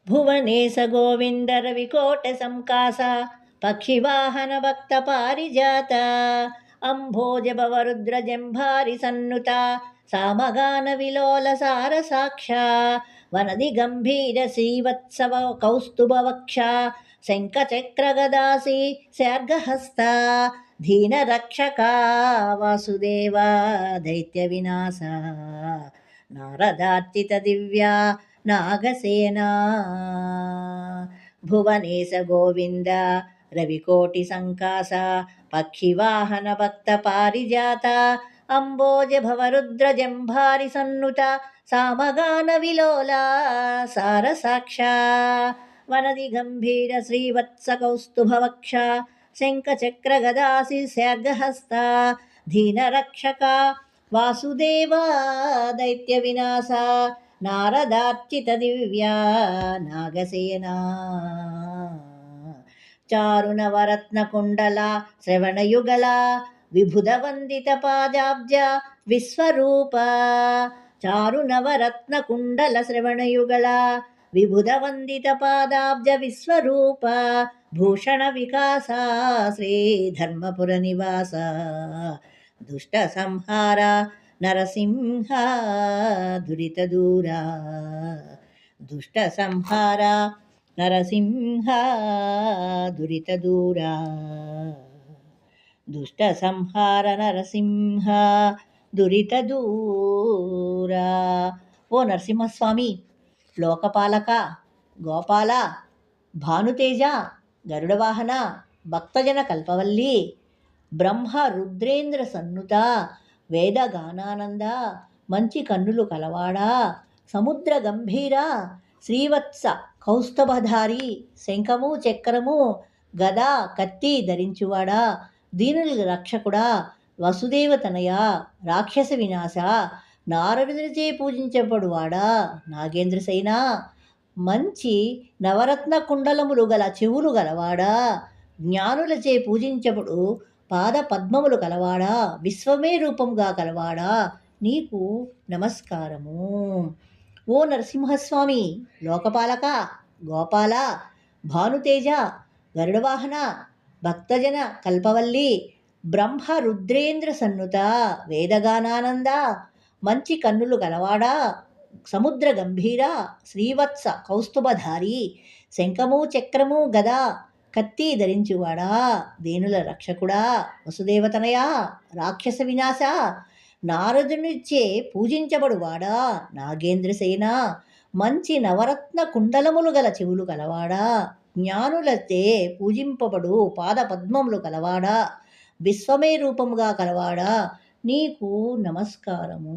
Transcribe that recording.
భువనేశ గోవింద రవికోట సంకాస పక్షివాహన భక్త పారిజాత అంభోజభవరుద్ర జంభారి సన్నుత సామగాన విలోల సార సాక్ష వనది గంభీర శ్రీవత్సవ కౌస్తుభవక్ష శంఖచక్ర గదాసి శార్గహస్త ధీన రక్షక వాసుదేవ దైత్య వినాశ నారదార్చిత దివ్యా నాగసేనా భువనేశ గోవింద రవికోటి సంకాస పక్షివాహన భక్త పారిజాత అంబోజ భవరుద్ర జంభారి సన్నుత సామగాన విలోల సారసాక్ష వనది గంభీర శ్రీవత్స కౌస్తుభవక్ష శంఖచక్ర గదాసి శార్గహస్త ధీనరక్షక వాసుదేవ దైత్య వినాశ నారదార్చిత దివ్యా నాగసేనా చారునవరత్న కుండల శ్రవణయుగల విభుద వందిత పాదాబ్జ విశ్వరూప చారునవరత్న కుండల శ్రవణయుగల విభుద వందిత పాదాబ్జ విశ్వరూప భూషణ వికాస శ్రీ ధర్మపుర నివాస దుష్ట సంహార నరసింహ దురిత దూరా దుష్ట సంహార నరసింహ దురిత దూరా దుష్ట సంహార నరసింహ దురిత దూరా. ఓ నరసింహస్వామి, లోకపాలక, గోపాల, భానుతేజ, గరుడవాహన, భక్తజన కల్పవల్లి, బ్రహ్మ రుద్రేంద్ర సన్నుత, వేదగానానంద, మంచి కన్నులు కలవాడా, సముద్ర గంభీర, శ్రీవత్స కౌస్తభధారి, శంఖము చక్రము గద కత్తి ధరించువాడా, దీనుల రక్షకుడా, వసుదేవతనయ, రాక్షస వినాశ, నారదునిచే పూజించబడువాడా, నాగేంద్రసేన, మంచి నవరత్న కుండలములు గల చెవులు గలవాడా, జ్ఞానులచే పూజించబడు పాద పద్మములు కలవాడా, విశ్వమే రూపంగా కలవాడా, నీకు నమస్కారము. ఓ నరసింహస్వామి, లోకపాలక, గోపాల, భానుతేజ, గరుడవాహన, భక్తజన కల్పవల్లి, బ్రహ్మ రుద్రేంద్ర సన్నుత, వేదగానానంద, మంచి కన్నులు గలవాడా, సముద్ర గంభీర, శ్రీవత్స కౌస్తుభధారి, శంఖము చక్రము గద కత్తి ధరించువాడా, దేనుల రక్షకుడా, వసుదేవతనయ, రాక్షస వినాశ, నారదునిచే పూజించబడువాడా, నాగేంద్రసేన, మంచి నవరత్న కుండలములు గల చెవులు కలవాడా, జ్ఞానులచే పూజింపబడు పాద పద్మములు కలవాడా, విశ్వమే రూపముగా కలవాడా, నీకు నమస్కారము.